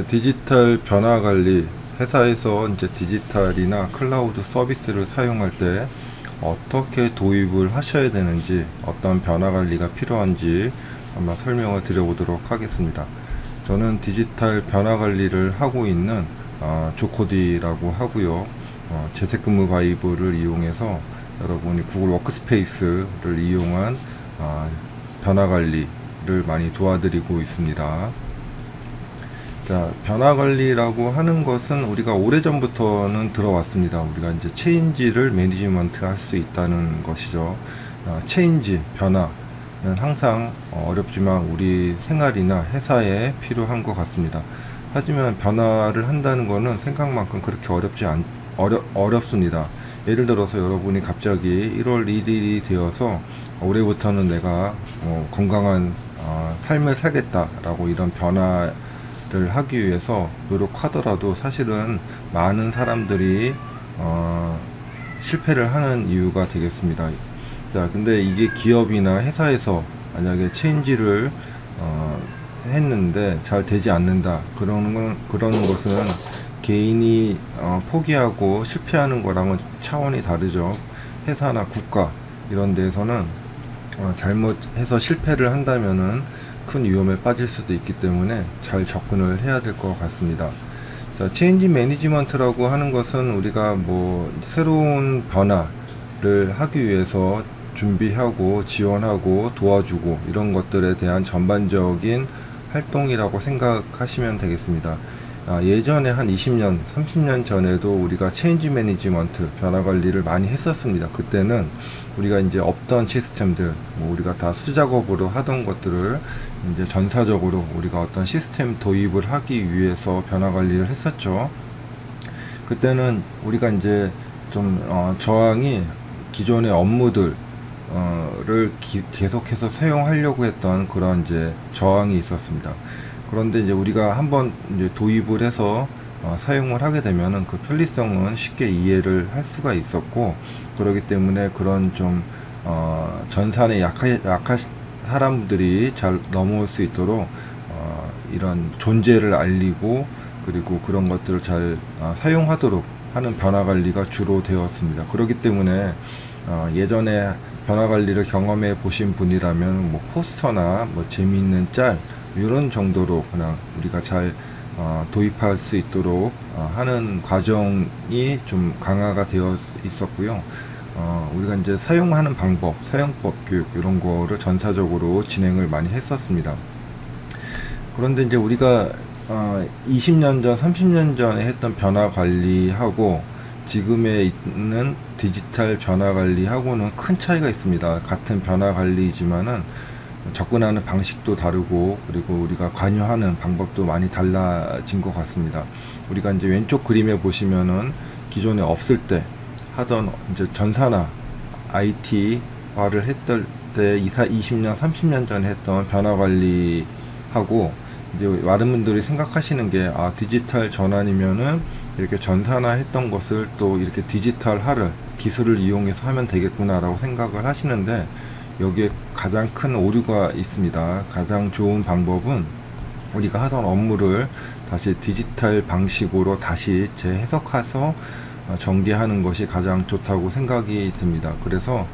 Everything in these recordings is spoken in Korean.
디지털 변화 관리, 회사에서 이제 디지털이나 클라우드 서비스를 사용할 때 어떻게 도입을 하셔야 되는지, 어떤 변화 관리가 필요한지 한번 설명을 드려보도록 하겠습니다. 저는 디지털 변화 관리를 하고 있는 조코디라고 하고요. 재택근무 바이브를 이용해서 여러분이 구글 워크스페이스를 이용한 변화 관리를 많이 도와드리고 있습니다. 자, 변화 관리라고 하는 것은 우리가 오래전부터는 들어왔습니다. 우리가 이제 체인지를 매니지먼트 할 수 있다는 것이죠. 체인지, 변화는 항상 어렵지만 우리 생활이나 회사에 필요한 것 같습니다. 하지만 변화를 한다는 것은 생각만큼 그렇게 어렵습니다. 예를 들어서 여러분이 갑자기 1월 1일이 되어서 올해부터는 내가 건강한 삶을 살겠다라고 이런 변화를 하기 위해서 노력하더라도 사실은 많은 사람들이 실패를 하는 이유가 되겠습니다. 자, 근데 이게 기업이나 회사에서 만약에 체인지를 했는데 잘 되지 않는다. 그러는 것은 개인이 포기하고 실패하는 거랑은 차원이 다르죠. 회사나 국가 이런 데에서는 잘못해서 실패를 한다면은 큰 위험에 빠질 수도 있기 때문에 잘 접근을 해야 될 것 같습니다. 자, 체인지 매니지먼트라고 하는 것은 우리가 뭐 새로운 변화를 하기 위해서 준비하고 지원하고 도와주고 이런 것들에 대한 전반적인 활동이라고 생각하시면 되겠습니다. 예전에 한 20년, 30년 전에도 우리가 체인지 매니지먼트, 변화 관리를 많이 했었습니다. 그때는 우리가 이제 없던 시스템들, 뭐 우리가 다 수작업으로 하던 것들을 이제 전사적으로 우리가 어떤 시스템 도입을 하기 위해서 변화 관리를 했었죠. 그때는 우리가 이제 좀 저항이 기존의 업무들 를 계속해서 사용하려고 했던 그런 이제 저항이 있었습니다. 그런데 이제 우리가 한번 이제 도입을 해서 사용을 하게 되면은 그 편리성은 쉽게 이해를 할 수가 있었고, 그렇기 때문에 그런 좀 전산에 약한 사람들이 잘 넘어올 수 있도록 이런 존재를 알리고, 그리고 그런 것들을 잘 사용하도록 하는 변화 관리가 주로 되었습니다. 그렇기 때문에 예전에 변화 관리를 경험해 보신 분이라면 뭐 포스터나 뭐 재미있는 짤 이런 정도로 그냥 우리가 잘 도입할 수 있도록 하는 과정이 좀 강화가 되어 있었고요. 우리가 이제 사용하는 방법, 사용법 교육 이런 거를 전사적으로 진행을 많이 했었습니다. 그런데 이제 우리가 20년 전, 30년 전에 했던 변화 관리하고 지금에 있는 디지털 변화 관리하고는 큰 차이가 있습니다. 같은 변화 관리이지만은 접근하는 방식도 다르고, 그리고 우리가 관여하는 방법도 많이 달라진 것 같습니다. 우리가 이제 왼쪽 그림에 보시면은 기존에 없을 때 하던 이제 전사나 IT화를 했을 때 20년, 30년 전에 했던 변화 관리하고, 이제 많은 분들이 생각하시는 게 디지털 전환이면은 이렇게 전산화 했던 것을 또 이렇게 디지털화를 기술을 이용해서 하면 되겠구나 라고 생각을 하시는데, 여기에 가장 큰 오류가 있습니다. 가장 좋은 방법은 우리가 하던 업무를 다시 디지털 방식으로 다시 재해석해서 전개하는 것이 가장 좋다고 생각이 듭니다. 그래서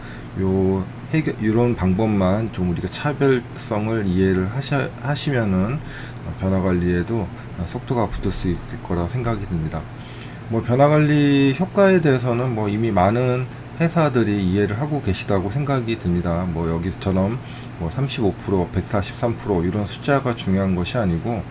이런 방법만 좀 우리가 차별성을 이해를 하시면은 변화 관리에도 속도가 붙을 수 있을 거라 생각이 듭니다. 뭐 변화 관리 효과에 대해서는 뭐 이미 많은 회사들이 이해를 하고 계시다고 생각이 듭니다. 뭐 여기처럼 뭐 35%, 143% 이런 숫자가 중요한 것이 아니고,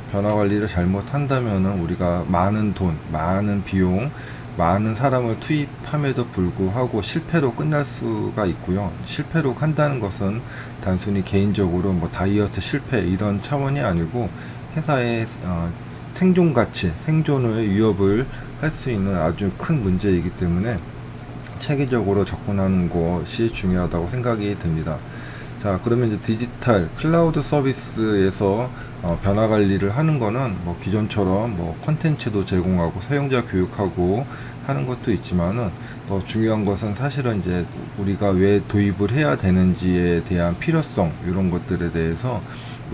변화 관리를 잘못한다면은 우리가 많은 돈, 많은 비용, 많은 사람을 투입함에도 불구하고 실패로 끝날 수가 있고요. 실패로 한다는 것은 단순히 개인적으로 뭐 다이어트 실패 이런 차원이 아니고, 회사의 생존 가치, 생존의 위협을 할 수 있는 아주 큰 문제이기 때문에 체계적으로 접근하는 것이 중요하다고 생각이 듭니다. 자, 그러면 이제 디지털 클라우드 서비스에서 변화 관리를 하는 거는 뭐 기존처럼 뭐 컨텐츠도 제공하고 사용자 교육하고 하는 것도 있지만은, 더 중요한 것은 사실은 이제 우리가 왜 도입을 해야 되는지에 대한 필요성, 이런 것들에 대해서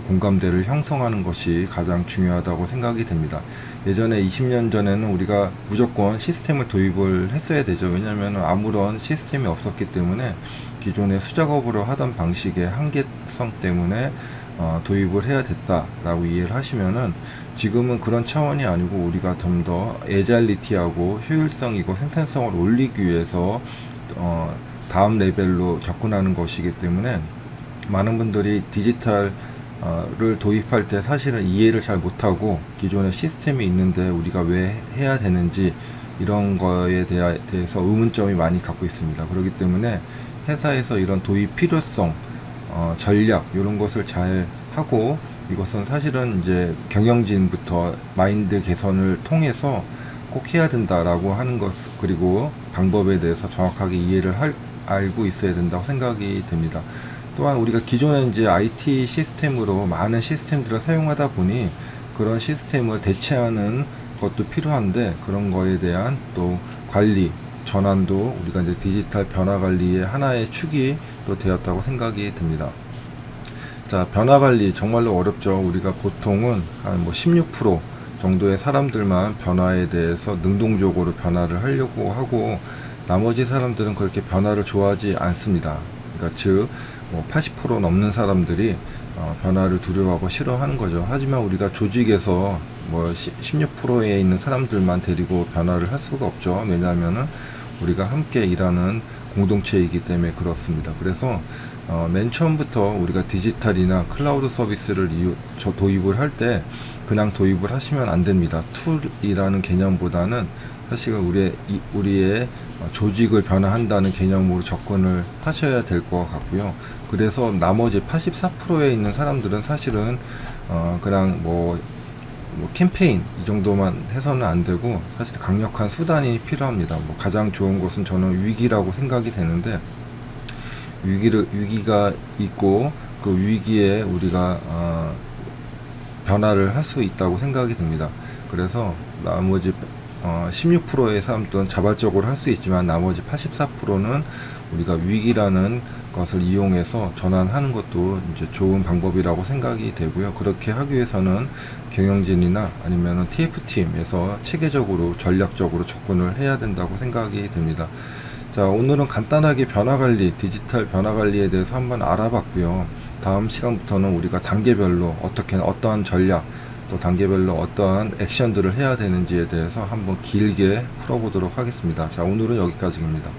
공감대를 형성하는 것이 가장 중요하다고 생각이 됩니다. 예전에 20년 전에는 우리가 무조건 시스템을 도입을 했어야 되죠. 왜냐하면 아무런 시스템이 없었기 때문에 기존의 수작업으로 하던 방식의 한계성 때문에 도입을 해야 됐다라고 이해를 하시면은, 지금은 그런 차원이 아니고 우리가 좀 더 애잘리티하고 효율성이고 생산성을 올리기 위해서 다음 레벨로 접근하는 것이기 때문에, 많은 분들이 디지털 를 도입할 때 사실은 이해를 잘 못하고 기존의 시스템이 있는데 우리가 왜 해야 되는지 이런 거에 대해서 의문점이 많이 갖고 있습니다. 그렇기 때문에 회사에서 이런 도입 필요성, 전략 이런 것을 잘 하고, 이것은 사실은 이제 경영진부터 마인드 개선을 통해서 꼭 해야 된다라고 하는 것, 그리고 방법에 대해서 정확하게 이해를 알고 있어야 된다고 생각이 됩니다. 또한 우리가 기존에 이제 IT 시스템으로 많은 시스템들을 사용하다 보니 그런 시스템을 대체하는 것도 필요한데, 그런 거에 대한 또 관리, 전환도 우리가 이제 디지털 변화 관리의 하나의 축이 또 되었다고 생각이 듭니다. 자, 변화 관리 정말로 어렵죠. 우리가 보통은 한 16% 정도의 사람들만 변화에 대해서 능동적으로 변화를 하려고 하고, 나머지 사람들은 그렇게 변화를 좋아하지 않습니다. 그러니까 즉 80% 넘는 사람들이 변화를 두려워하고 싫어하는 거죠. 하지만 우리가 조직에서 16%에 있는 사람들만 데리고 변화를 할 수가 없죠. 왜냐하면은 우리가 함께 일하는 공동체이기 때문에 그렇습니다. 그래서 맨 처음부터 우리가 디지털이나 클라우드 서비스를 도입을 할 때 그냥 도입을 하시면 안 됩니다. 툴이라는 개념보다는 사실 우리의 조직을 변화한다는 개념으로 접근을 하셔야 될 것 같고요. 그래서 나머지 84%에 있는 사람들은 사실은 그냥 캠페인 이 정도만 해서는 안 되고, 사실 강력한 수단이 필요합니다. 가장 좋은 것은 저는 위기라고 생각이 되는데, 위기가 있고 그 위기에 우리가 변화를 할 수 있다고 생각이 듭니다. 그래서 나머지 16%의 사람들은 자발적으로 할 수 있지만, 나머지 84%는 우리가 위기라는 것을 이용해서 전환하는 것도 이제 좋은 방법이라고 생각이 되고요. 그렇게 하기 위해서는 경영진이나 아니면 TF팀에서 체계적으로 전략적으로 접근을 해야 된다고 생각이 됩니다. 자, 오늘은 간단하게 변화관리, 디지털 변화관리에 대해서 한번 알아봤고요. 다음 시간부터는 우리가 단계별로 어떠한 전략, 또 단계별로 어떠한 액션들을 해야 되는지에 대해서 한번 길게 풀어보도록 하겠습니다. 자, 오늘은 여기까지입니다.